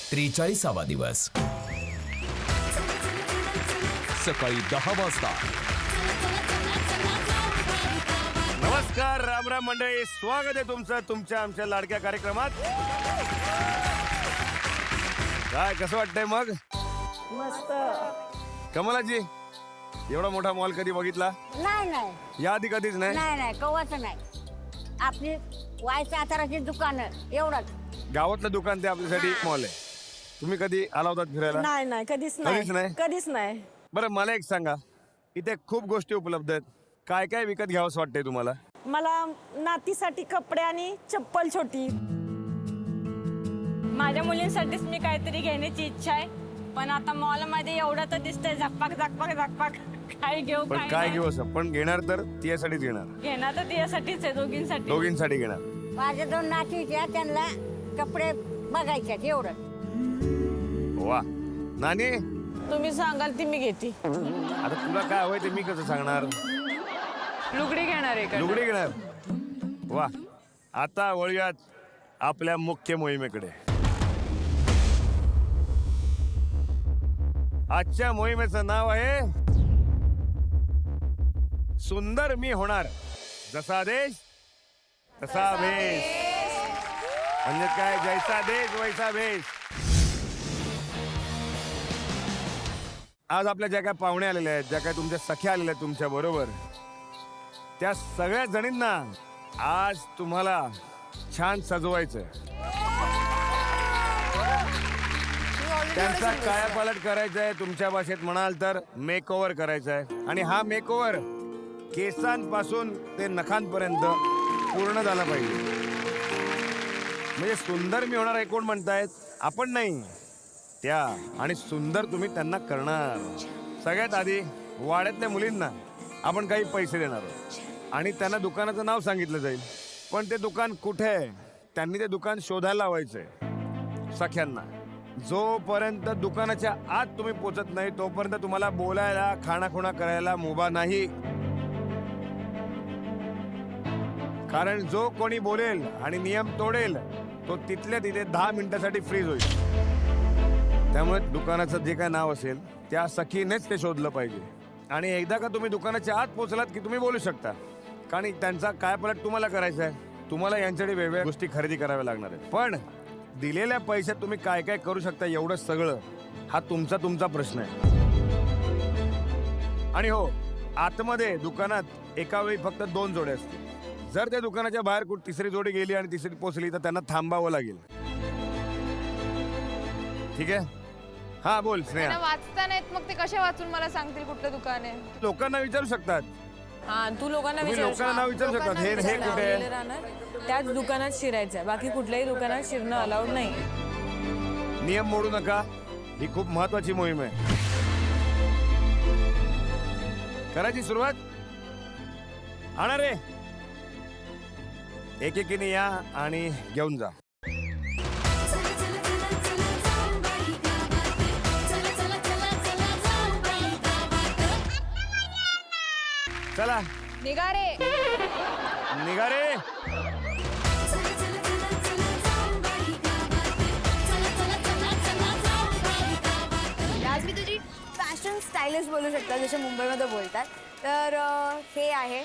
43वा दिवस सकाळी 10 वाजता। नमस्कार, राम राम मंडळी, स्वागत आहे तुमचं तुमच्या आमच्या लाडक्या कार्यक्रमात। काय कसं वाटतंय मग? मस्त। कमलाजी, एवढा मोठा मॉल कधी बघितला? नाही या आधी कधीच नाही? नाही कवाच नाही। आपली वायच्या आचाराची दुकान एवढंच। गावातलं दुकान ते आपल्यासाठी मॉल आहे। तुम्ही कधी आला होतात फिरायला? नाही कधीच कधीच नाही? बरं, मला एक सांगा, इथे खूप गोष्टी उपलब्ध आहेत, काय काय विकत घ्यावंसं वाटतंय तुम्हाला? मला नातीसाठी कपडे आणि चप्पल छोटी। माझ्या मुलींसाठीच मी काहीतरी घेण्याची इच्छा आहे, पण आता मॉल मध्ये एवढं तर दिसतंय झकपाक काय घेऊ पण काय घेऊ असं, पण घेणार तर तिच्यासाठीच घेणार। घेणार तर तिच्यासाठीच आहे, दोघींसाठी घेणार। माझ्या 2 नातीच्या त्यांना कपडे बघायचे एवढं। वा नानी, तुम्ही सांगाल ती मी घेते। आता तुला काय हवंय ते मी कसं सांगणार? लुगडी घेणार आहे लुगडी घेणार? वा, आता वळूयात आपल्या मुख्य मोहिमेकडे। आजच्या मोहिमेचं नाव आहे सुंदर मी होणार, जसा देश तसा भेष। म्हणजे काय, जैसा देश वैसा भेष। आज आपल्या ज्या काय पाहुणे आलेल्या आहेत, ज्या काय तुमच्या सख्या आलेल्या आहेत तुमच्या बरोबर, त्या सगळ्या जणींना आज तुम्हाला छान सजवायचं, त्यांचा कायापालट करायचा आहे। तुमच्या भाषेत म्हणाल तर मेकओव्हर करायचा आहे। आणि हा मेकओव्हर केसांपासून ते नखांपर्यंत पूर्ण झाला पाहिजे। म्हणजे सुंदर मी होणार आहे कोण म्हणतायत? आपण नाही, त्या। आणि सुंदर तुम्ही त्यांना करणार। सगळ्यात आधी वाड्यातल्या मुलींना आपण काही पैसे देणार आहोत आणि त्यांना दुकानाचं नाव सांगितलं जाईल, पण ते दुकान कुठे आहे त्यांनी ते दुकान शोधायला लावायचंय सख्यांना। जोपर्यंत दुकानाच्या आत तुम्ही पोचत नाही तोपर्यंत तुम्हाला बोलायला खाणाखुणा करायला मुभा नाही, कारण जो कोणी बोलेल आणि नियम तोडेल तो तिथल्या तिथे 10 मिनिटासाठी फ्रीज होईल। त्यामुळे दुकानाचं जे काय नाव असेल त्या सखीनेच ते शोधलं पाहिजे। आणि एकदा का तुम्ही दुकानाच्या आत पोहोचलात की तुम्ही बोलू शकता, कारण त्यांचा कायापालट तुम्हाला करायचा आहे। तुम्हाला यांच्याकडे वेगवेगळ्या गोष्टी खरेदी कराव्या लागणार आहेत, पण दिलेल्या पैशात तुम्ही काय काय करू शकता एवढं सगळं हा तुमचा प्रश्न आहे। आणि हो, आतमध्ये दुकानात एका वेळी फक्त 2 जोडे असतील। जर त्या दुकानाच्या बाहेर कुठे तिसरी जोडी गेली आणि तिसरी पोचली तर त्यांना थांबावं लागेल, ठीक आहे? हा बोल स्नेहा। वाचता नाहीत मग ते कसे वाचून मला सांगतील कुठलं दुकान आहे? लोकांना विचारू शकतात। हा, तू लोकांना लोकांना विचारू शकतात हे कुठे आहे? त्याच दुकानात शिरायचं, बाकी कुठल्याही दुकानात शिरणं अलाउड नाही। नियम मोडू नका, ही खूप महत्वाची मोहीम आहे। करायची सुरुवात? आणा रे, एकेकीने या आणि घेऊन जा। चला निघा रे। निघा रे। आज मी तुझी फॅशन स्टायलिस्ट बोलू शकता, जसे मुंबईमध्ये बोलतात। तर हे आहे,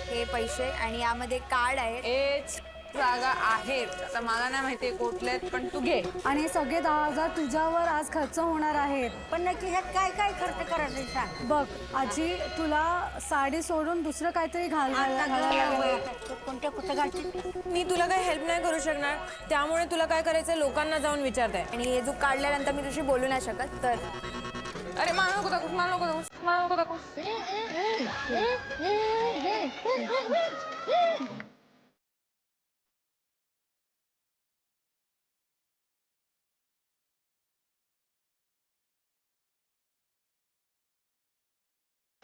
हे पैसे आणि यामध्ये कार्ड आहे। एच जागा आहेत, आता मला नाही माहिती कुठले, पण तू घे। आणि सगळे 10,000 तुझ्यावर आज खर्च होणार आहेत। पण नक्की ह्यात काय काय खर्च करायचं सांग। बघ आजी, तुला साडी सोडून दुसरं काहीतरी घालायला लागेल। कोणत्या कुठं घालते? मी तुला काही हेल्प नाही करू शकणार, त्यामुळे तुला काय करायचं लोकांना जाऊन विचारताय। आणि हे जो काढल्यानंतर मी तुझी बोलू नाही शकत, तर अरे मला नको दाखवूस, मला नको दाखवूस, मला नको दाखवूस।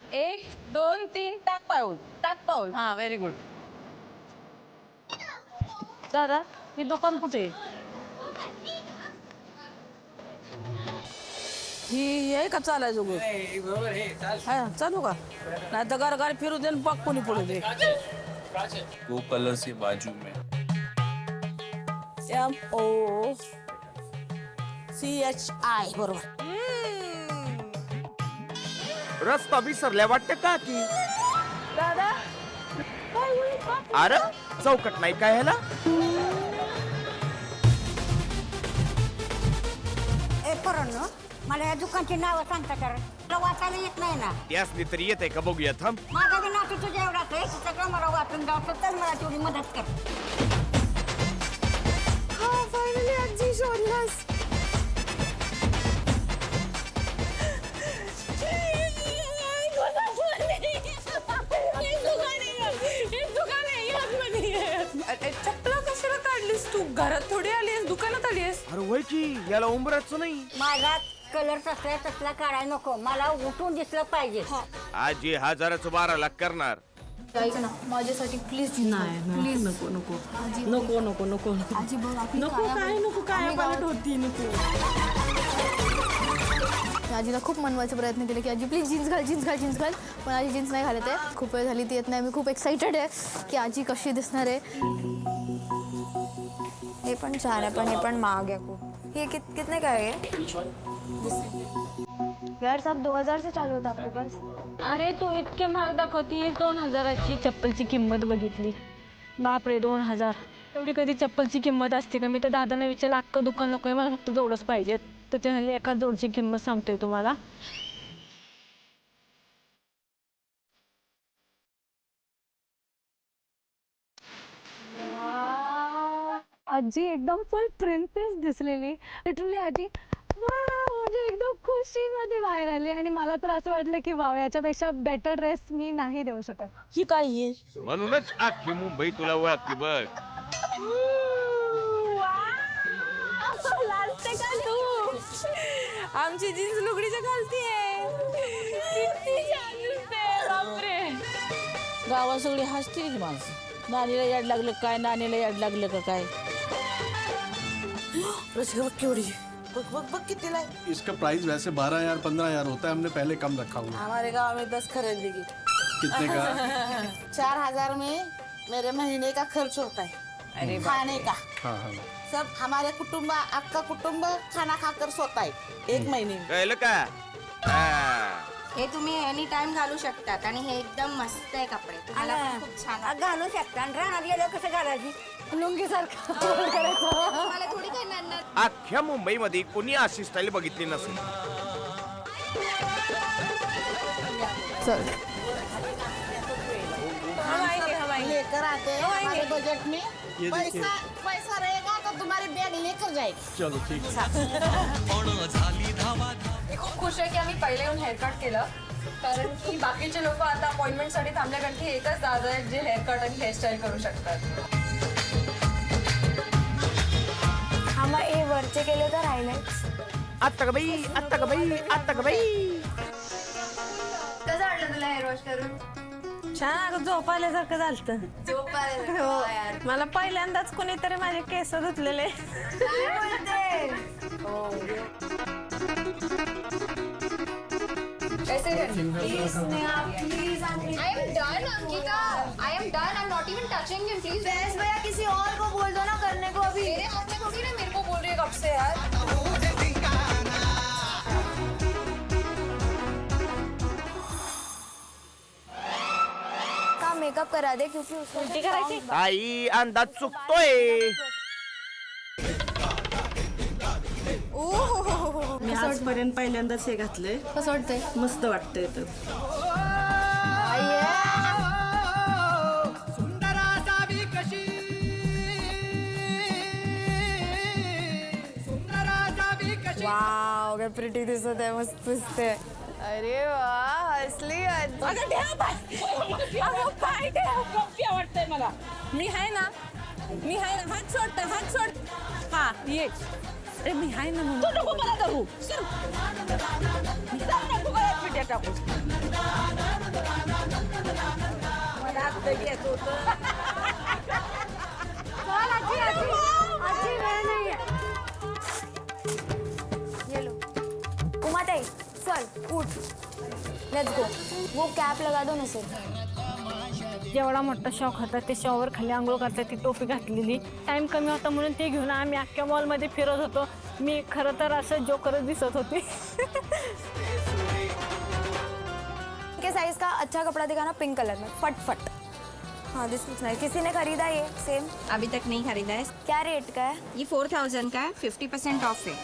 एक 2 3 टाक पाऊल। हा, व्हेरी गुड। दादा, ही दुकान कुठे? ही आहे का चालायचं गो? चालू का? नाही तर गार फिरू दे, पाक कोणी पडू दे। वो कलर से बाजू में M-O CHI बरोबर. रस्ता विसरल्या वाटतं का की दादा अरे चौकट नाही काय ह्याला ए पोरांनो, मला या दुकानची नावं सांगता तर मला वाचायला येत नाही ना. त्यासनी तरी येते का बघूया थांब. माझा बी नातू तुझ्या एवढाच आहे, सगळं मला वाचून जाऊ तर मला तेवढी मदत कर. फायनली आजी शोधलास. चप्पला कशाला काढलीस तू? घरात थोडी आलीस, दुकानात आलीस. अरे वय की याला उंबराचं नाही. माझा कलर तसला तसला काढायला नको, मला उठून दिसलं पाहिजे. आजी 1000 लाख करणार. ऐक ना माझ्यासाठी प्लीज नाही प्लीज नको नको नको नको नको आजी बघ आपली नको काय नको काय पालट होती नको. आजीला खूप मनवायचा प्रयत्न केला की आजी प्लीज जीन्स घाल जीन्स घाल जीन्स घाल, पण आजी जीन्स नाही घालत आहे. खूप वेळ झाली ती येत नाही. मी खूप एक्साइटेड आहे की आजी कशी दिसणार आहे. हे पण छान आहे पण हे पण महाग आहे खूप. हे कितने का है यार? सब 2000 से चालू होता आपके पास. अरे तू इतके महाग दाखवती. 2000ची चप्पलची किंमत बघितली. बापरे 2000. एवढी कधी चप्पलची किंमत असते का? मी तर दादाने विचारलं अख्खं दुकान नको आहे, मला फक्त जोडच पाहिजेत. तर ते म्हणजे एका जोडची किंमत सांगतोय तुम्हाला. आजी एकदम फुल प्रिन्सेस दिसलेली. लिटरली आजी म्हणजे एकदम खुशीमध्ये बाहेर आली आणि मला तर असं वाटलं की वाव, याच्यापेक्षा बेटर ड्रेस मी नाही देऊ शकत. ही काय आहे? म्हणूनच अख्खी मुंबई तुला ओळखते बघ. लाजते का तू? आमची जीन्स लुगडीच्या खालती आहे. किती छान दिसते. बापरे. गावात सगळी हसतील की माणसं. नानीला याड लागलं काय, नानीला याड लागलं का काय. रसिका बघ केवढी. बघ बघ बघ कितीला आहे. इसका प्राइस वैसे 12,000 15,000 होता है, हमने पहले कम रखा हुआ. हमारे गांव में 10 खरीद लेगी. कितने का? 4000 में मेरे महीने का खर्च होता है. अरे खाने का. हाँ हाँ. सब हमारे कुटुंब आपका कुटुंब खाना खाकर सोता है 1 महीने में. कळलं का? हे तुम्ही एनी टाइम घालू शकतात आणि हे एकदम मस्त आहे कपडे. तुम्हाला पण खूप छान वाटतं. घालू शकता आणि रानात गेलं कसं घालायची? लुंगी सारखं करायचं. मला थोडी काही नन्नत. अख्ख्या मुंबईमध्ये कोणी अशी स्टाईल बघितली नसेल. चल लेकर आते हैं हमारे बजट में. पैसा रहेगा तो तुम्हारी बैग लेकर जाएगी. चलो ठीक. मी खूप खुश आहे की आम्ही पहिले येऊन हेअरकट केलं, कारण की बाकीचे लोक आता अपॉइंटमेंटसाठी थांबल्या, कारण की एकच दादा आहेत जे हेअरकट आणि हेअरस्टाईल करू शकतात. हा मग ए वरचे केले तर राहिले. आत्ता का बाई आत्ता का बाई आत्ता का बाई. कसं वाटलं तुला हेअर वॉश करून? छान. अगं झोपायल्यासारखं झालं. हो मला पहिल्यांदाच कोणीतरी माझे केस धुतलेले. प्लीज भैया किसी और को बोल दो ना करने को. अभी मेरे हाथ में थोड़ी ना मेरे को बोल रही है कब से यार. का मेकअप करा दे क्योंकि उसको उलटी करायची. आई अंदाज चुकतोय. मी आजपर्यंत पहिल्यांदाच हे घातलंय. कसं वाटतंय? मस्त वाटतंय तर. वाव काय प्रिटी दिसत आहे. मस्त दिसते. अरे वा हसली आजी. अगं ठेव पाय. अगं पाय ठेव. कॉफी आवडतंय मला. मी आहे ना. हात सोड हात सोड. हा ये. अरे मी आहे ना म्हणून. तू नको मला धरू. सर. नको गळ्यात पिट्या टाकू. मला आत्ता घ्यायचं होतं. आजी आजी आजी वेळ नाहीये. ये लो. उमाताई चल उठ. Let's go. वो कैप लगा दो ना सर. जेवढा मोठा शॉक होता ते शॉवर खाली आंघोळ करता ती टोपी घातलेली. टाइम कमी होता म्हणून ते घेऊन आम्ही अख्ख्या मॉलमध्ये फिरत होतो. मी खरं तर असं जोकरच दिसत होती. के साइज का अच्छा कपड़ा दिखाना पिंक कलर में फट. हाँ दिस लुक्स नाइस. किसी ने खरीदा ये सेम? अभी तक नहीं खरीदा है. क्या रेट का है? ये 4000 का है, 50% ऑफ है.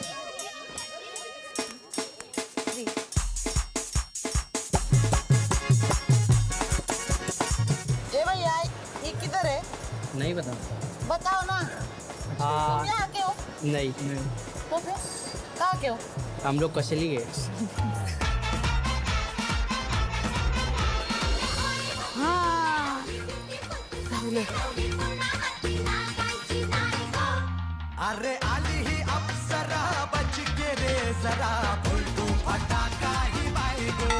ए भैया ये किधर है? नहीं बता. बताओ ना. हाँ यहाँ के हो? नहीं, तो फिर कहाँ के हो? हम लोग कशली गए. अरे आली ही अप्सरा बच के रे जरा फुलटू फटाका ही बायगो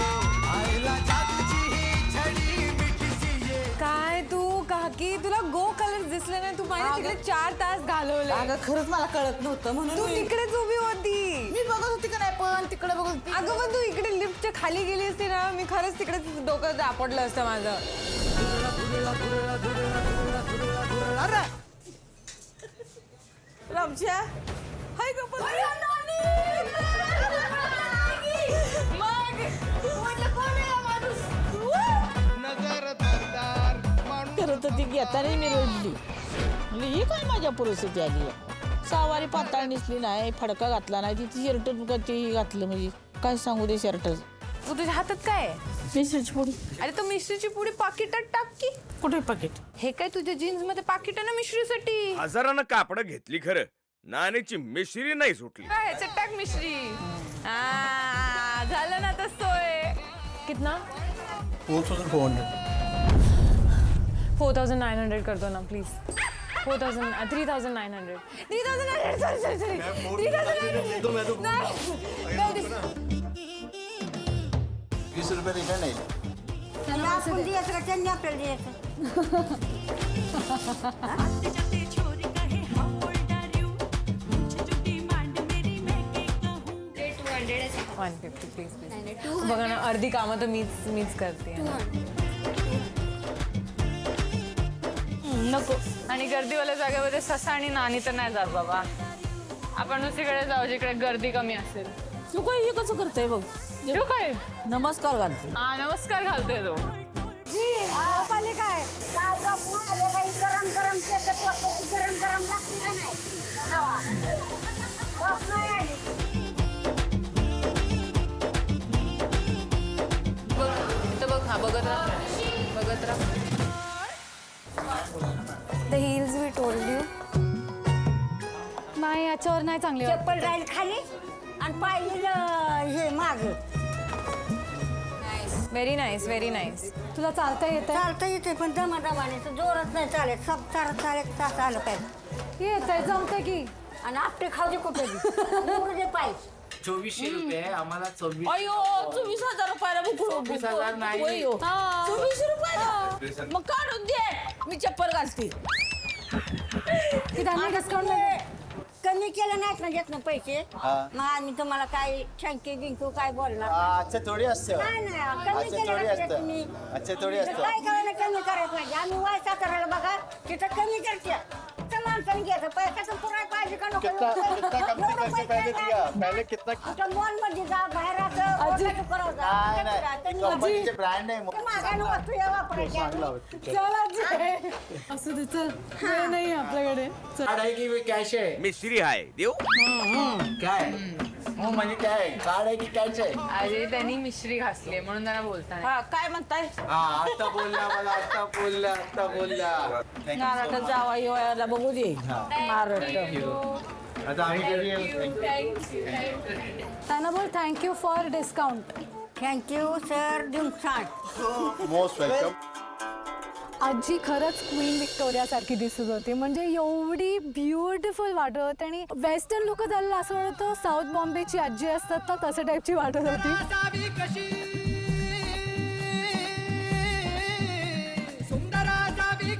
आईला जादूची ही छडी मिठीची ये. काय तू काकी तुला गो कलर दिसले नाही. तू माझ्या तिकडे 4 तास घालवले. अगं खरंच मला कळत नव्हतं म्हणून तू तिकडेच उभी होती. मी बघत होती का नाही पण तिकडे बघत होती. अगं पण तू इकडे लिफ्टच्या खाली गेली असती ना मी खरंच तिकडे डोकं दापडलं असतं माझं. रामच्या हाय गप्पा. खरं तर ती घेताना मी रडली. म्हणजे ही काय माझ्या परिस्थिती आली आहे. सहावारी पाताळ निसली नाही, फडका घातला नाही, तिची शर्ट ते घातलं म्हणजे काय सांगू दे शर्ट. तू तुझ्या हातात काय आहे? मिसळची पुडी. अरे तो मिश्रीची पुडी पाकिटात टाक की. कुठे पाकिट? हे काय तुझ्या जीन्स मध्ये पाकिट आहे ना मिश्रीसाठी. हजारानं कापडं घेतली खरं, नाण्याची मिश्री नाही सुटली. ह्याच्यात टाक मिश्री. झालं ना तर सोय. कितना? 4400. 4900 कर दो ना प्लीज. 3900. 3900 सॉरी. 20 रुपये रिटर्न आहे. आपण द्यायचं का त्यांनी आपल्याला द्यायचं? बघा ना अर्धी कामं तर मीच करते. नको. आणि गर्दीवाल्या जागेमध्ये ससा आणि नाणी तर नाही जात बाबा. आपण दुसरीकडे जाऊ जिकडे गर्दी कमी असेल. तू काय हे कसं करते बघ. तू काय नमस्कार घालते. हा नमस्कार घालतोय तो. काय गरम गरम गरम गरम लागते का नाही? बघ हा बघत राहा. The heels we told you. नाही याच्यावर नाही चांगली. चप्पल राहील खाली आणि पाहिजे हे माग. Very nice. तुला चालता येत चालतं येते पण दमादमाने जोरात नाही चालेल. सब चालत आलं पाहिजे. येत जमतं की. आणि आपटे खाऊ दे कुठे दे पाहिजे. 2400 रुपये आम्हाला 24. अयो 24,000 रुपयाला बुकलो. 24,000 नाही. 24 रुपयाला मग काढून दे. मी चप्पल घालते. कमी केलं नाहीत ना घेत ना पैसे. मग आम्ही तुम्हाला काय शंके गिंकू काय बोलणार अच्छा थोडी असतं. नाही कमी केलं नाही तुम्ही. अच्छा थोडी असतं. काय करायला कमी करायला पाहिजे. आम्ही वायसा करायला बघा तिथं कमी करते. माणसाने घ्यायचं पैशाचं पुराय पाहिजे का नको. कितना कम से कैसे पहले दिया पहले कितना. मॉल मध्ये जा बाहेर असं करावं जा. कंपनीचे ब्रँड आहे. मागायला वस्तू या वापरायच्या. असं दे चल. वेळ नाही आपल्याकडे. कार्ड आहे की कॅश आहे? मिश्री आहे देऊ. काय हो म्हणजे काय कार्ड आहे की कॅश आहे? अरे त्यांनी मिश्री घासली म्हणून त्यांना बोलताय. हा काय म्हणताय? हा आता बोलला मला. आता बोलला. महाराष्ट्रात जावा येवायला बघू दे. महाराष्ट्र. आता आम्ही त्यांना बोल thank you for discount. Thank you sir देऊन सांग. Most welcome. आजी खरंच क्वीन विक्टोरिया सारखी दिसत होती. म्हणजे एवढी ब्युटिफुल वाटत होती. आणि वेस्टर्न लोक झालेलं असं वाटतं साऊथ बॉम्बेची आजी असतात ना तसं टाईपची वाटत होती.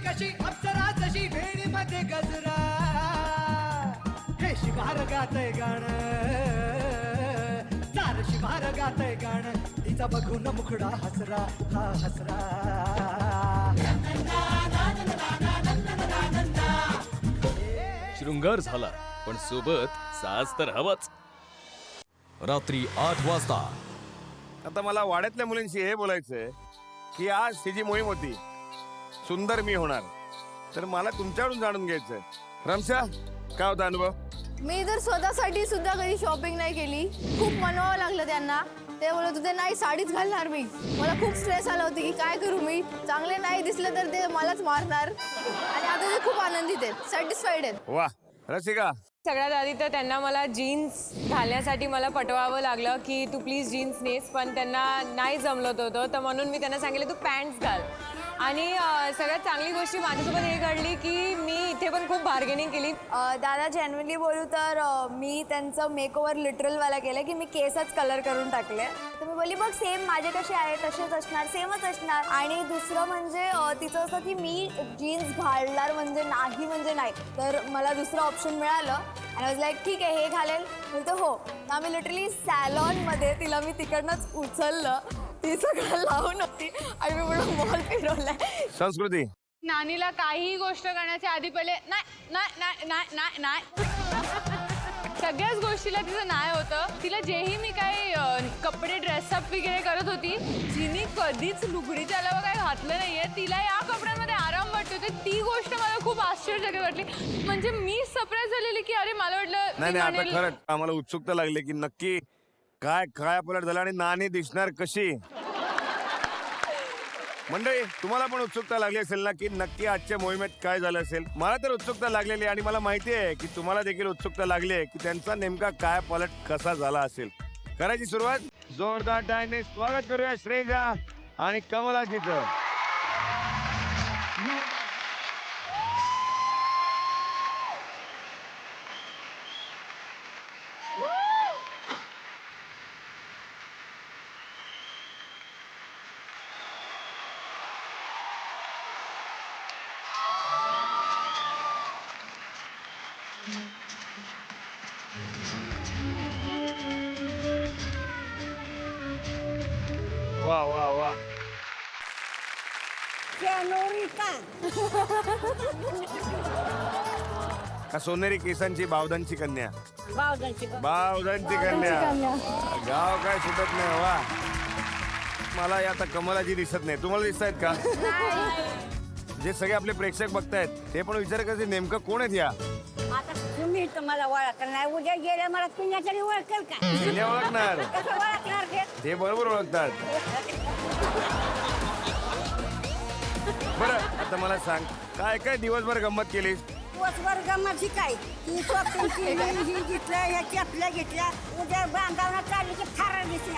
कशी अप्सरा जशी भेडीमध्ये गजरा हे शिवार गातय गाणं चार शिवार गातय गाणं तिचा बघून मुखडा हसरा हा हसरा शृंगार झाला पण सोबत साज तर हवाच. रात्री 8 वाजता. आता मला वाड्यातल्या मुलींशी हे बोलायचंय की आज ही जी मोहीम होती सुंदर मी होणार, तर मला तुमच्याकडून जाणून घ्यायचंय. रमशा, काय होता अनुभव? मी तर स्वतःसाठी सुद्धा कधी शॉपिंग नाही केली. खूप मनवावं लागलं त्यांना. ते बोलत होते नाही साडीच घालणार मी. मला खूप स्ट्रेस आला होता की काय करू मी, चांगले नाही दिसले तर ते मलाच मारणार. आणि आता ते खूप आनंदित आहेत, सॅटिस्फाईड आहेत. वा रसिका. सगळ्यात आधी तर त्यांना मला जीन्स घालण्यासाठी मला पटवावं लागलं की तू प्लीज जीन्स नेस, पण त्यांना नाही जमलं होतं, तर म्हणून मी त्यांना सांगितलं तू पॅन्ट्स घाल. आणि सगळ्यात चांगली गोष्ट माझ्यासोबत हे घडली की मी इथे पण खूप बार्गेनिंग केली. दादा जेन्युइनली बोलू तर मी त्यांचं मेकओव्हर लिटरलवाला केलं की मी केसच कलर करून टाकले. तर मी बोलली बघ सेम माझे कसे आहे तसेच असणार, सेमच असणार. आणि दुसरं म्हणजे तिचं असं की मी जीन्स घालणार म्हणजे नाही, तर मला दुसरं ऑप्शन मिळालं. आणि वॉज लाईक ठीक आहे हे घालेल. बोलतो हो. तर आम्ही लिटरली सॅलॉनमध्ये तिला मी तिकडनंच उचललं, ती सगळं लावून होती आणि मी म्हणून मॉल फिरवलाय. संस्कृती. नानीला काही गोष्ट करण्याच्या आधी पहिले नाही सगळ्याच गोष्टीला तिचं नाही होतं. तिला जेही मी काही कपडे ड्रेसअप वगैरे करत होती, जिने कधीच लुगडीच्या अलावा काही घातलं नाहीये, तिला या कपड्यांमध्ये आराम वाटत होते. ती गोष्ट मला खूप आश्चर्यजनक वाटली. म्हणजे मी सरप्राईज झालेली की अरे मला वाटलं नाही आता खरंच आम्हाला उत्सुकता लागली की नक्की काय काय पलट झाला आणि नानी दिसणार कशी. मंडळी, तुम्हाला पण उत्सुकता लागली असेल ना की नक्की आजच्या मोहिमेत काय झालं असेल. मला तर उत्सुकता लागलेली आणि मला माहिती आहे की तुम्हाला देखील उत्सुकता लागली आहे की त्यांचा नेमका काय पलट कसा झाला असेल. करायची सुरुवात. जोरदार टाळ्यांनी स्वागत करूया श्रेया आणि कमलाजीचं. वा वा वा. का सोनेरी केसांची बावधानची कन्या. बावधानची कन्या. गाव काय सुटत नाही. वा. मला आता कमलाजी दिसत नाही, तुम्हाला दिसत आहेत का? जे सगळे आपले प्रेक्षक बघतायत ते पण विचार करते नेमकं कोण आहेत या. आता तुम्ही तुम्हाला ओळखणार नाही, उद्या गेल्या मला पुण्या तरी ओळखेल का? नाही ओळखणार. कसं ओळखणार ते बरोबर ओळखतात. बरं आता मला सांग काय काय दिवसभर गंमत केलीस? दिवसभर गमत ही काय, ही शॉपिंग केली, ही घेतलं, ह्या चपल्या घेतल्या. उद्या बांधावणार चालली की थारा दिसली.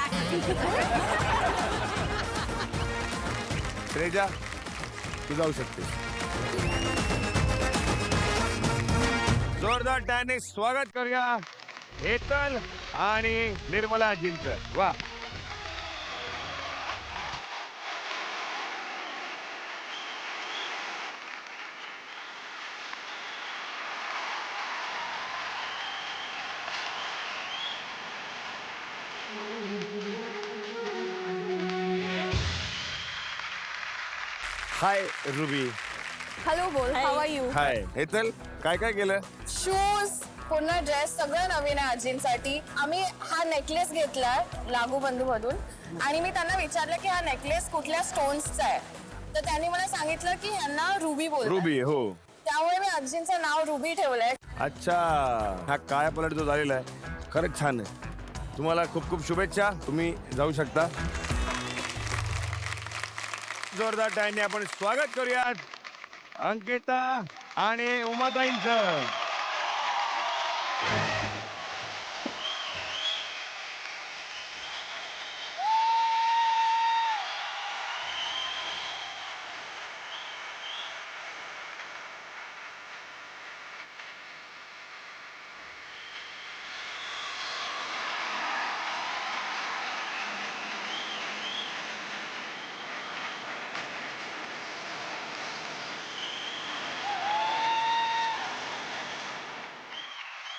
श्रेजा, तू जाऊ शकते. जोरदार टाळ्यांनी स्वागत करूया हेतल आणि निर्मलाजींचं. वा. हाय रुबी. हॅलो बोल, हाऊ आर यू? हाय हेतल, काय काय केलं? शूज, पूर्ण ड्रेस सगळं नवीन आहे आजींसाठी. आम्ही हा नेकलेस घेतलाय लागू बंधू मधून आणि मी त्यांना विचारलं की हा नेकलेस कुठल्या स्टोन्सचा आहे, तर त्यांनी मला सांगितलं की ह्यांना रुबी बोलतात. रुबी. हो. त्यामुळे मी आजींचं नाव रुबी ठेवलंय. अच्छा, हा काया पलट जो झालेला आहे खरंच छान आहे. तुम्हाला खूप खूप शुभेच्छा. तुम्ही जाऊ शकता. जोरदार टाळ्यांनी आपण स्वागत करूयात अंकिता आणि उमाताईंचं.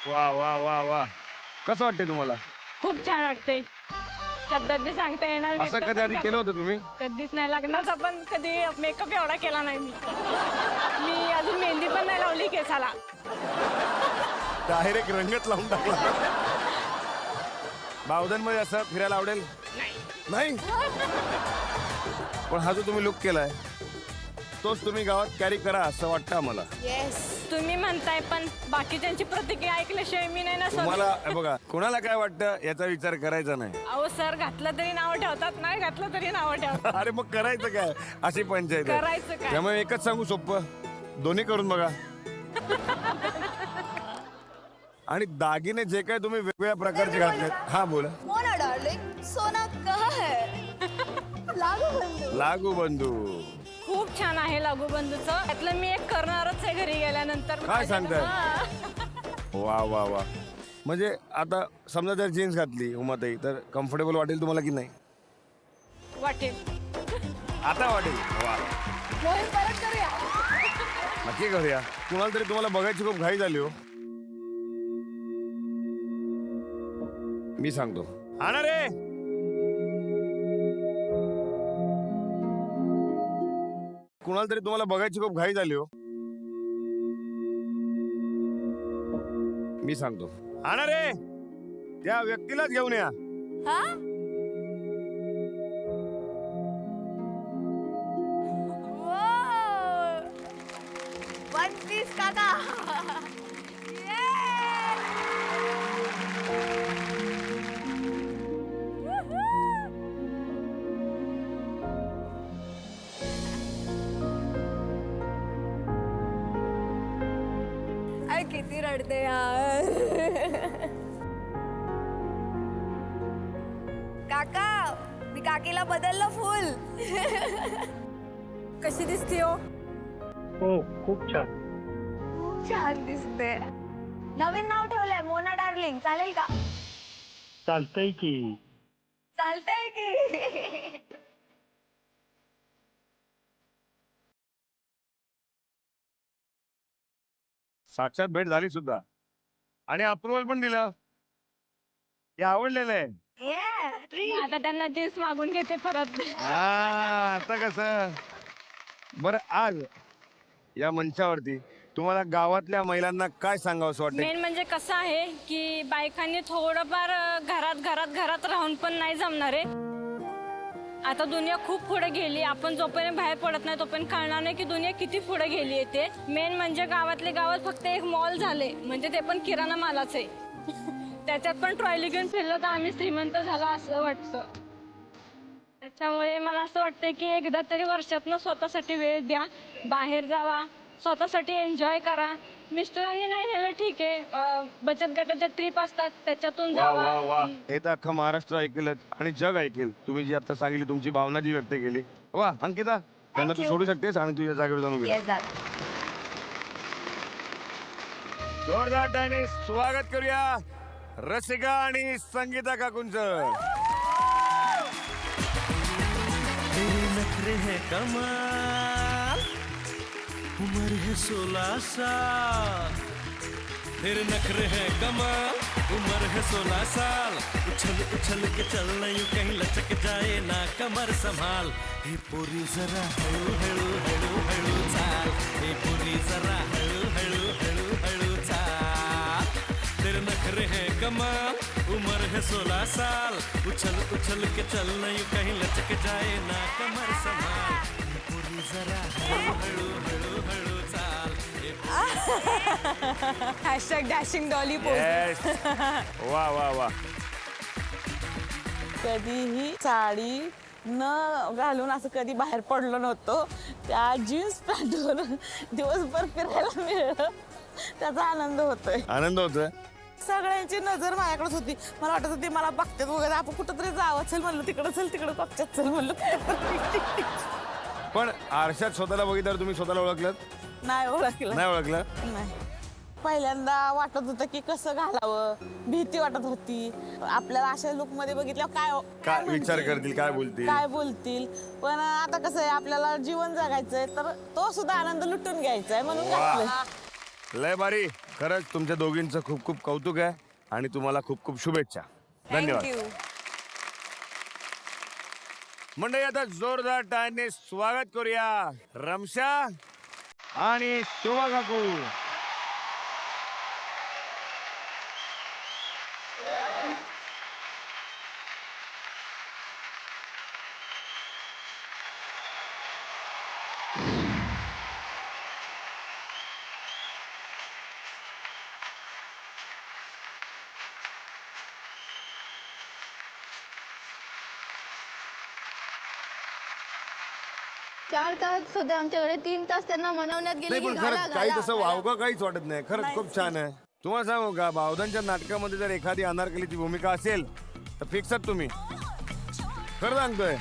वा वा वा वा. कसं वाटतंय तुम्हाला? खूप छान वाटते. शब्दात बी सांगता येणार नाही. असं कधी आधी केलं होतं तुम्ही? कधीच नाही. लग्नाचा पण कधी मेकअप एवढा केला नाही मी अजून मेहंदी पण नाही लावली केसाला. डायरेक्ट रंगत लावून टाकला. बावधनमध्ये असं फिरायला आवडेल? नाही. पण हा जो तुम्ही लुक केलाय तोच तुम्ही गावात कॅरी करा असं वाटतं आम्हाला. तुम्ही म्हणताय पण बाकीच्यांची प्रतिक्रिया ऐकल्याशिवाय मी नाही ना तुम्हाला बघा कोणाला काय वाटतं याचा विचार करायचा नाही. अहो सर, घातलं तरी नाव ठेवतात, नाही घातलं तरी नाव ठेवतात. अरे मग करायचं काय अशी पंचायत आहे. करायचं काय? त्यामुळे एकच सांगू सोपं, दोन्ही करून बघा. आणि दागिने जे काय तुम्ही वेगवेगळ्या प्रकारचे घातले. हा बोला. मोना डार्लिंग, सोना कहा है? लागू बंधू. लागू बंधू खूप छान आहे लागू बंधूचं. त्यातलं मी एक करणारच आहे घरी गेल्यानंतर. काय सांगताय? हा. वा वा वा. म्हणजे आता समजा जर जीन्स घातली उमाताई तर कम्फर्टेबल वाटेल तुम्हाला की नाही? वाटेल. आता वाटेल. वा मोहीम परत करूया. नक्की करूया. कुणाला तरी तुम्हाला बघायची खूप घाई झाली हो. मी सांगतो. आणा रे. कुणाला तरी तुम्हाला बघायची खूप घाई झाली हो. मी सांगतो. आणा रे. त्या व्यक्तीलाच घेऊन या. हा? वन पीस काका. किती रडते यार. काका, मी काकीला बदललं फुल. कशी दिसते हो? हो खूप छान. खूप छान दिसते. नवीन नाव ठेवलंय मोना डार्लिंग, चालेल का? चालतंय की. चालतंय की. साक्षात भेट झाली सुद्धा आणि अप्रुव्हल पण दिलं. हे आवडलेलं आहे. आता त्यांना जीन्स मागून घेते परत. आता कसं बरं आज या मंचावरती तुम्हाला गावातल्या महिलांना काय सांगावं असं वाटतं? मेन म्हणजे कसं आहे की बायकांनी थोडंफार घरात राहून पण नाही जमणार आहे. आता दुनिया खूप पुढे गेली. आपण जोपर्यंत बाहेर पडत नाही तोपर्यंत कळणार नाही की दुनिया किती पुढे गेली आहे. ते मेन म्हणजे गावातले गावात फक्त एक मॉल झाले, म्हणजे ते पण किराणा मालाच आहे. त्याच्यात पण ट्रॉली घेऊन फिरलं तर आम्ही श्रीमंत झाला असं वाटतं. त्याच्यामुळे मला असं वाटतं की एकदा तरी वर्षातनं स्वतःसाठी वेळ द्या, बाहेर जावा, स्वतःसाठी एन्जॉय करा. मिस्टरांनी नाही नेलं ठीक आहे, बचत गटाच्या ट्रिप असतात त्याच्यातून जावा. हे तर अख्खं महाराष्ट्र ऐकेल आणि जग ऐकेल. तुम्ही जी आता सांगितली तुमची भावना जी व्यक्त केली. वा अंकिता, त्यांना तू सोडू शकतेस आणि तुझ्या जागेवर जाऊन उभी राहा. जोरदार टाळ्यांनी स्वागत करूया रसिका आणि संगीता काकूंचं. नखरे है कमाल, उम्र है 16 साल. तेरे नखरे है कमाल, उम्र है 16 साल. उछल उछल के चलना यूं कहीं लचक जाए ना कमर संभाल. हे पोरी जरा हळू हळू हळू हळू चाल. हे पोरी जरा हळू हळू हळू हळू चाल. तेरे नखरे है कमाल, उम्र है 16 साल. उछल उछल के चलना यूं कहीं लचक जाए ना कमर संभाल. हे पोरी जरा हळू हळू हळू हळू चाल. Hashtag dashing Dolly Yes. वा वा वा. कधीही साडी न घालून असं कधी बाहेर पडलो नव्हतो. त्या जीन्स पॅन्टवर दिवसभर फिरायला मिळलं, त्याचा आनंद होतोय. आनंद होतोय. सगळ्यांची नजर माझ्याकडेच होती. मला वाटत होती मला बघतात वगैरे, आपण कुठंतरी जावं. चल म्हणलं तिकडं, चल तिकडं, पक्षात चल म्हणलं. पण आरशात स्वतःला बघितल्यावर तुम्ही स्वतःला ओळखलं? नाही ओळखलं. नाही ओळखलं? नाही. पहिल्यांदा वाटत होतं की कसं घालावं, भीती वाटत होती. आपल्याला अशा लुक मध्ये बघितल्यावर काय विचार म्हणतील, करतील, काय बोलतील? काय बोलतील. पण आता कसं आहे, आपल्याला जीवन जगायचंय तर तो सुद्धा आनंद लुटून घ्यायचा आहे म्हणून घातलंय. लय भारी. खरंच तुमच्या दोघींचं खूप खूप कौतुक आहे आणि तुम्हाला खूप खूप शुभेच्छा. धन्यवाद. मंडळी आता जोरदार टाळ्यांनी स्वागत करूया रमशा आणि शोभा काकू. चार तास होते आमच्याकडे, 3 तास त्यांना मनवण्यात गेले नाही की पण घाला, खरंच काही घाला, तसं घाला. वावगं काहीच वाटत नाही. खरंच खूप छान आहे. तुम्हाला सांगू का, बावधनच्या नाटकामध्ये जर एखादी अनारकलीची भूमिका असेल तर फिक्सच तुम्ही. खरं सांगतोय,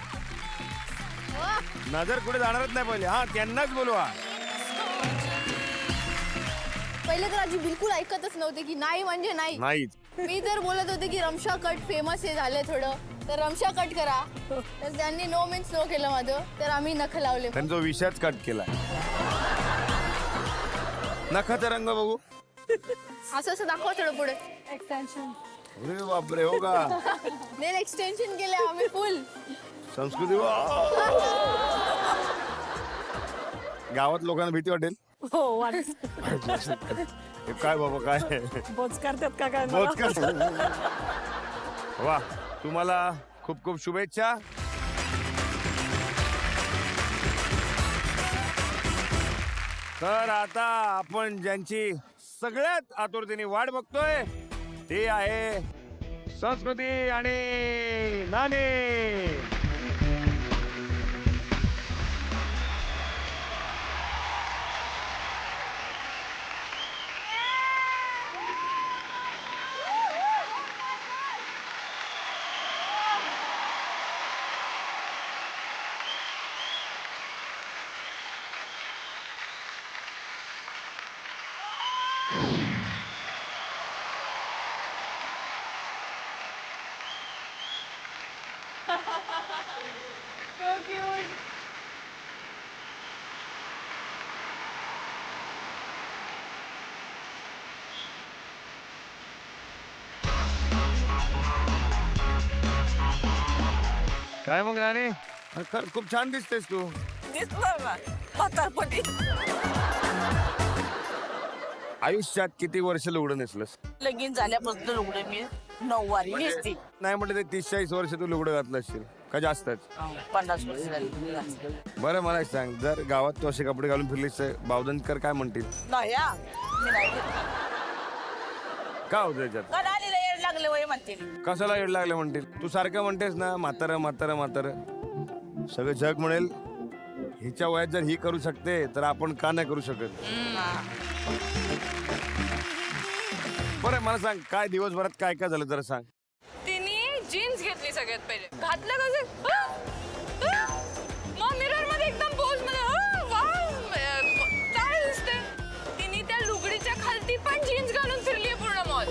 नजर कुठे जाणारच नाही. पहिले हा त्यांनाच बोलवा. पहिले तर आजी बिलकुल ऐकतच नव्हते की नाही म्हणजे नाही. नाहीच. मी जर बोलत होते की रमशा कट फेमस आहे झाले थोडं, तर रमशा कट करा, तर त्यांनी नो मीन्स नो केलं माझं, तर आम्ही नख लावले. त्यांचा विषयच कट केला. नखाचा रंग बघू. असं असं दाखवा थोडं पुढे. एक्सटेन्शन. अरे बापरे, हो का. नेल एक्सटेन्शन केले आम्ही फुल. संस्कृती गावात लोकांना भीती वाटेल. हो वाट हे काय बाबा काय बोच करतात का काय बोच कर. वा, तुम्हाला खूप खूप शुभेच्छा. तर आता आपण ज्यांची सगळ्यात आतुरतेने वाट बघतोय ते आहे संस्कृती आणि नानी. काय मग नानी, खर खूप छान दिसतेस तू. दिसणार ना म्हातारपणी. आयुष्यात किती वर्ष लुगडं नेसलंस? लगीन झाल्यापासून लुगडं मी 9 वारी नेसते. नाही म्हटलं ते 30-40 वर्ष तू लुगडं घातलं असशील का जास्तच? 50 वर्ष झाली. बरं मला एक सांग, जर गावात तू असे कपडे घालून फिरलीस तर बावधनकर काय म्हणतील? नाही हा, मी नाही घेत. का होतं त्याच्यात? का नानीला येड लागले वय म्हणते. कशाला येड लागले म्हणतील? तू सारखं म्हणतेस ना म्हातारं म्हातारं म्हातारं. सगळं जग म्हणेल हिच्या वयात जर ही करू शकते तर आपण का नाही करू शकत? बरं मला सांग, काय दिवसभरात काय काय झालं जरा सांग. तिने जीन्स घेतली सगळ्यात पहिले, घातलं कसं मग मिरर मध्ये एकदम पोज मध्ये काय दिसते. तिने त्या लुगडीच्या खालती पण जीन्स घालून फिरली पूर्ण मॉल.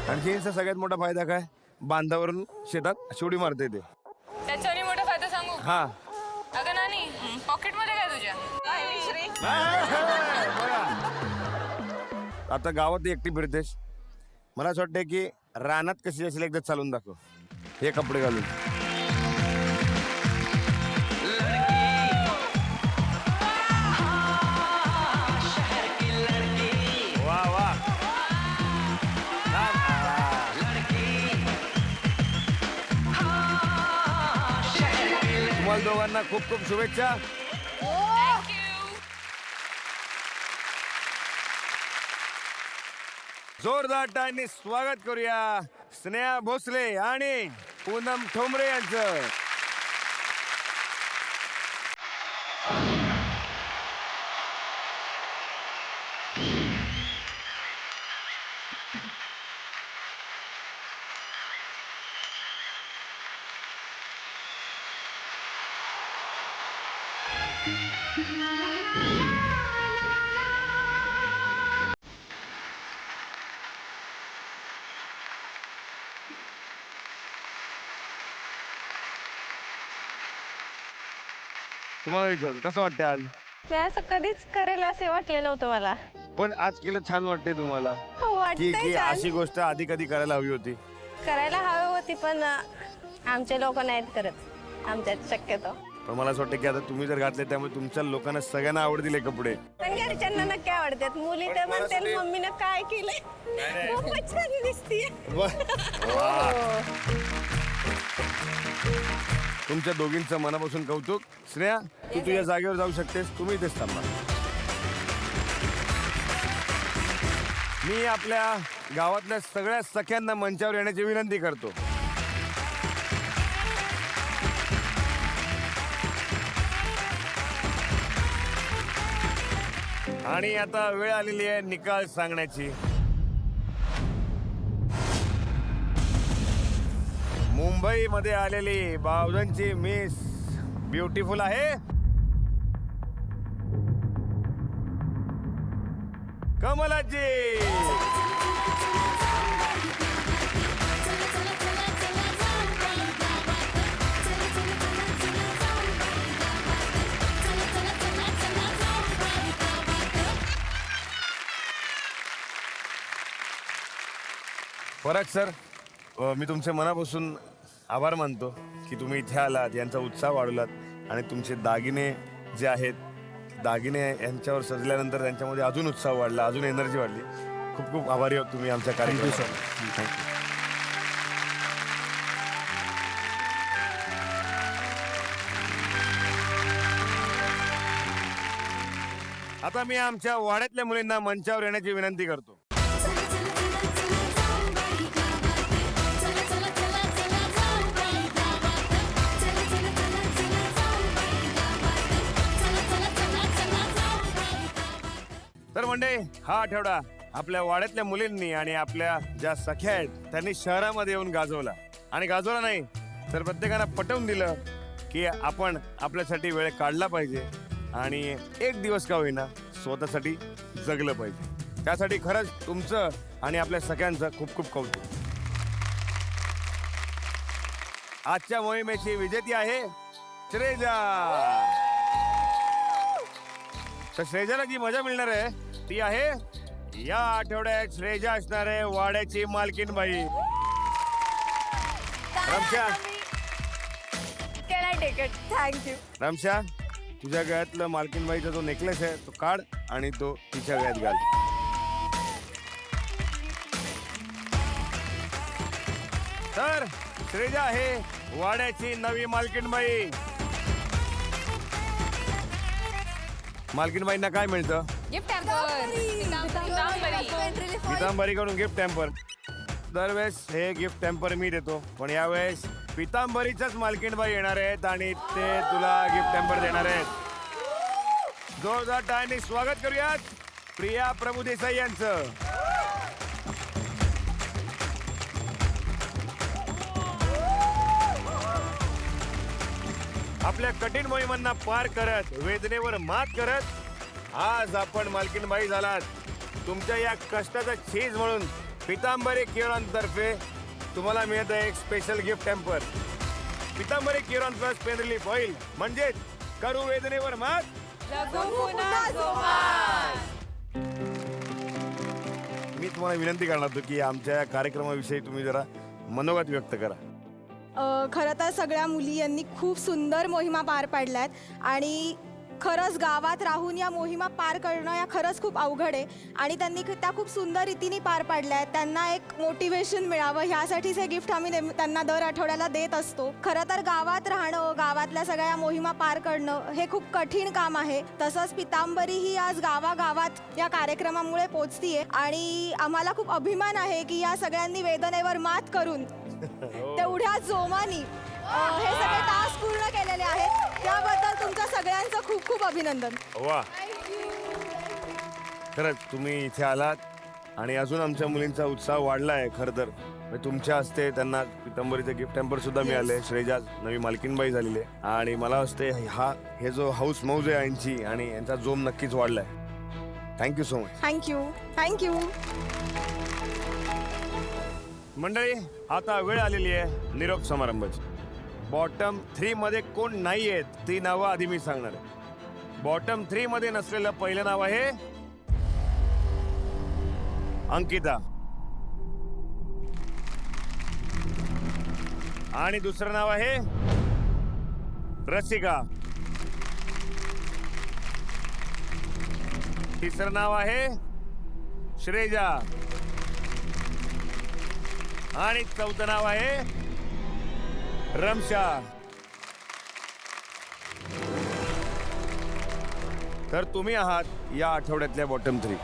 आणि जीन्सचा सगळ्यात मोठा फायदा काय? बांधावरून शेतात शिवडी मारते ते. त्याच्याने मोठा फायदा सांगू. हा, अगं नानी, पॉकेट मध्ये काय तुझ्या? आता गावात एकटी फिरतेस, मला असं वाटतं की रानात कशी असेल एकदा चालून दाखव हे कपडे घालून. वा वा, तुम्हाला दोघांना खूप खूप शुभेच्छा. जोरदार टाळ्यांनी स्वागत करूया स्नेहा भोसले आणि पूनम ठोंबरे यांचं. तुम्हाला विचार कसं वाटतं आज? ते असं कधीच करेल असे वाटलेलं नव्हतं मला. पण आज केलं छान वाटते तुम्हाला? हो, की वाटतंय छान. अशी गोष्ट आधी कधी करायला हवी होती? करायला हवी होती पण आमचे लोक नाहीत करत आमच्यात शक्यतो. पण मला असं वाटतं की आता तुम्ही जर घातले त्यामुळे तुमच्या लोकांना सगळ्यांना आवडतील हे कपडे. पण घरच्यांना नक्की आवडतात. मुली तर म्हणतात मम्मीनं काय केलंय खूपच छान दिसतीये. तुमच्या दोघींचं मनापासून कौतुक. स्नेहा, तू तुझ्या जागेवर जाऊ शकतेस, तुम्ही इथेच थांबा. मी आपल्या गावातल्या सगळ्या सख्यांना मंचावर येण्याची विनंती करतो. आणि आता वेळ आलेली आहे निकाल सांगण्याची. मुंबईमध्ये आलेली बावधनची मिस ब्युटिफुल आहे कमलाजी. पराग सर, मी तुमचे मनापासून आभार मानतो की तुम्ही इथे आलात, यांचा उत्साह वाढवलात आणि तुमचे दागिने जे आहेत दागिने यांच्यावर सजल्यानंतर त्यांच्यामध्ये अजून उत्साह वाढला, अजून एनर्जी वाढली. खूप खूप आभारी आहोत तुम्ही आमच्या कार्यक्रमात. थँक्यू. आता मी आमच्या वाड्यातल्या मुलींना मंचावर येण्याची विनंती करतो. तर मंडळी, हा आठवडा आपल्या वाड्यातल्या मुलींनी आणि आपल्या ज्या सख्या आहेत त्यांनी शहरामध्ये येऊन गाजवला. आणि गाजवला नाही तर प्रत्येकाला पटवून दिलं की आपण आपल्यासाठी वेळ काढला पाहिजे आणि एक दिवस का होईना स्वतःसाठी जगलं पाहिजे. त्यासाठी खरंच तुमचं आणि आपल्या सगळ्यांचं खूप खूप कौतुक. आजच्या मोहिमेची विजेती आहे श्रेजा. तर श्रेजाला जी मजा मिळणार आहे ती आहे या आठवड्यात श्रेजा असणार आहे वाड्याची मालकीन बाई. रमशा, थँक्यू. रमशा, तुझ्या गळ्यातलं मालकीनबाईचा जो नेकलेस आहे तो काढ आणि तो तिच्या गळ्यात घाल. तर श्रेजा आहे वाड्याची नवी मालकीनबाई. मालकीनबाईंना काय मिळतं? पितांबरीकडून गिफ्ट टॅम्पर. दरवेळेस हे गिफ्ट टॅम्पर मी देतो, पण यावेळेस पितांबरीच्याच मालकीनबाई येणार आहेत आणि ते तुला गिफ्ट टॅम्पर देणार आहेत. जोरदार टाळ्यांनी स्वागत करूयात प्रिया प्रभुदेसाई यांचं. आपल्या कठीण मोहिमांना पार करत, वेदनेवर मात करत आज आपण मालकीनबाई झालात. तुमच्या या कष्टाचा चीज म्हणून पितांबरी केळॉनतर्फे तुम्हाला मिळत आहे एक स्पेशल गिफ्ट टॅम्पर. पितांबरी केळॉन प्लस पेन रिलीफ ऑइल, म्हणजेच करू वेदनेवर मात. मी तुम्हाला विनंती करणार होतो की आमच्या कार्यक्रमाविषयी तुम्ही जरा मनोगत व्यक्त करा. खरं तर सगळ्या मुली यांनी खूप सुंदर मोहिमा पार पाडल्यात आणि खरंच गावात राहून या मोहिमा पार करणं या खरंच खूप अवघड आहे आणि त्यांनी त्या खूप सुंदर रीतीने पार पाडल्या आहेत. त्यांना एक मोटिवेशन मिळावं ह्यासाठीच हे गिफ्ट आम्ही त्यांना दर आठवड्याला देत असतो. खरं तर गावात राहणं, गावातल्या सगळ्या मोहिमा पार करणं हे खूप कठीण काम आहे. तसंच पितांबरी ही आज गावागावात या कार्यक्रमामुळे पोचतीये आणि आम्हाला खूप अभिमान आहे की या सगळ्यांनी वेदनेवर मात करून तेवढ्या जोमानी हे सगळे टास्क पूर्ण केलेले आहेत. त्याबद्दल तुमच्या सगळ्यांचं खूप खूप अभिनंदन. वा, खरंच तुम्ही इथे आलात आणि अजून आमच्या मुलींचा उत्साह वाढला आहे. खरं तर तुमच्या हस्ते त्यांना पितांबरीचं गिफ्ट टॅम्पर सुद्धा मिळाले. श्रेजा नवी मालकीनबाई झालेली आहे आणि मला असते हे जो हाऊस मौज आहे यांची आणि यांचा जोम नक्कीच वाढलाय. Thank you so much. थँक्यू. मंडळी, आता वेळ आलेली आहे निरोप समारंभाची. बॉटम 3 मध्ये कोण नाही आहेत ती नावं आधी मी सांगणार आहे. बॉटम 3 मध्ये नसलेलं पहिलं नाव आहे अंकिता. आणि दुसरं नाव आहे रसिका. तिसरं नाव आहे श्रेजा. आणि चौथं नाव आहे रमशा. तर तुम्ही आहात या आठवड्यातल्या बॉटम 3.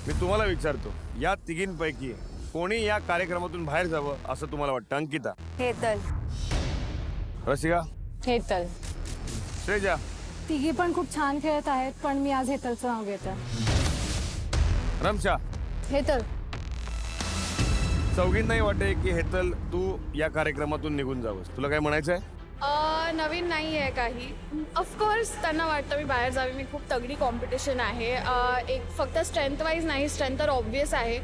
मी तुम्हाला विचारतो, या तिघींपैकी कोणी या कार्यक्रमातून बाहेर जावं असं तुम्हाला वाटतं? अंकिता, हेतल. रसिका, हेतल. श्रेजा. तिघी पण खूप छान खेळत आहेत, पण मी आज हेतलचं नाव घेते. रमशा. हेतल. चौघींनाही वाटते की हेतल तू या कार्यक्रमातून निघून जावंस. तुला काय म्हणायचंय? नवीन नाही आहे काही. ऑफकोर्स त्यांना वाटतं मी बाहेर जावी. मी खूप तगडी कॉम्पिटिशन आहे. एक फक्त स्ट्रेंथ वाईज नाही, स्ट्रेंथ तर ऑब्वियस आहे.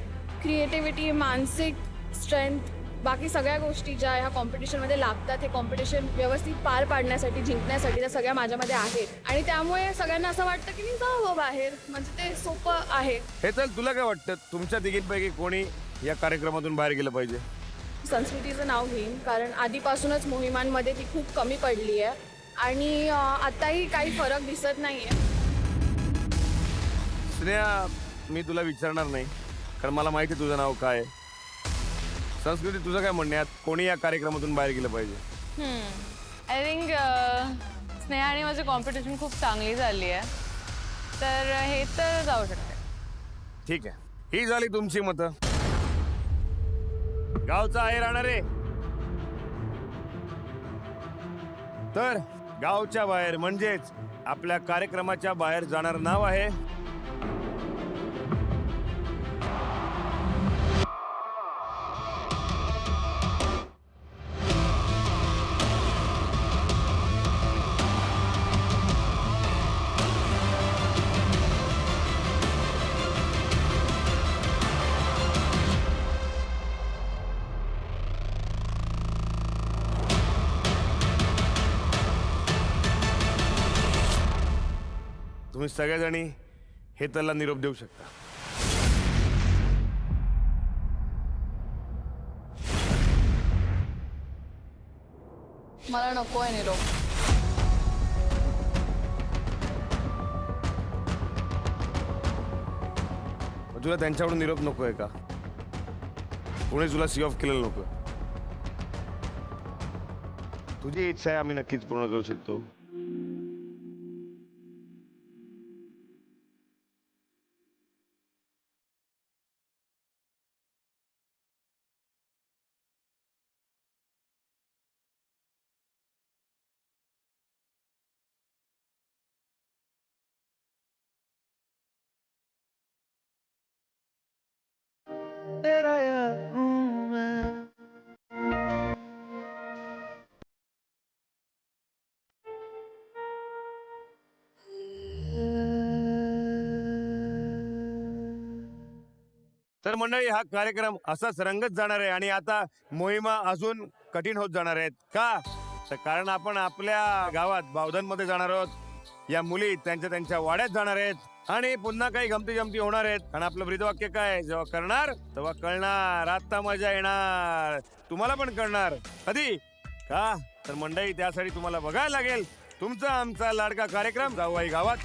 क्रिएटिव्हिटी, मानसिक स्ट्रेंथ, बाकी सगळ्या गोष्टी ज्या ह्या कॉम्पिटिशनमध्ये लागतात, हे कॉम्पिटिशन व्यवस्थित पार पाडण्यासाठी, जिंकण्यासाठी त्या सगळ्या माझ्यामध्ये आहेत. आणि त्यामुळे सगळ्यांना असं वाटतं की मी जावं बाहेर, म्हणजे ते सोपं आहे. हेतल, तुला काय वाटतं तुमच्या तिघींपैकी कोणी या कार्यक्रमातून बाहेर गेलं पाहिजे? संस्कृतीचं नाव घेईन, कारण आधीपासूनच मोहिमांमध्ये ती खूप कमी पडली आहे आणि आताही काही फरक दिसत नाही आहे. स्नेहा, मी तुला विचारणार नाही, कारण मला माहिती आहे तुझं नाव काय आहे. संस्कृती, तुझं काय म्हणणं आहे? कोणी या कार्यक्रमातून बाहेर गेलं पाहिजे? आय थिंक स्नेहा आणि माझी कॉम्पिटिशन खूप चांगली झाली आहे, तर हे तर जाऊ शकते. ठीक आहे, ही झाली तुमची मतं. गावचा आहे राहणारे. तर गावच्या बाहेर म्हणजेच आपल्या कार्यक्रमाच्या बाहेर जाणार नाव आहे तुम्ही सगळ्याजणी हेतलला निरोप देऊ शकता. मला नको आहे निरोप. तुला त्यांच्याकडून निरोप नको आहे का? कोणी तुला सी ऑफ केलेलं नको? तुझी इच्छा आहे, आम्ही नक्कीच पूर्ण करू शकतो. तर मंडळी, हा कार्यक्रम असाच रंगत जाणार आहे आणि आता मोहिमा अजून कठीण होत जाणार आहेत. का? तर कारण आपण आपल्या गावात बावधनमध्ये जाणार आहोत. या मुली त्यांच्या वाड्यात जाणार आहेत आणि पुन्हा काही गमती जमती होणार आहेत. आणि आपलं ब्रीदवाक्य काय? जेव्हा करणार तेव्हा कळणार, आता मजा येणार, तुम्हाला पण कळणार. कधी? का? तर मंडळी, त्यासाठी तुम्हाला बघायला लागेल तुमचा आमचा लाडका कार्यक्रम जाऊबाई गावात.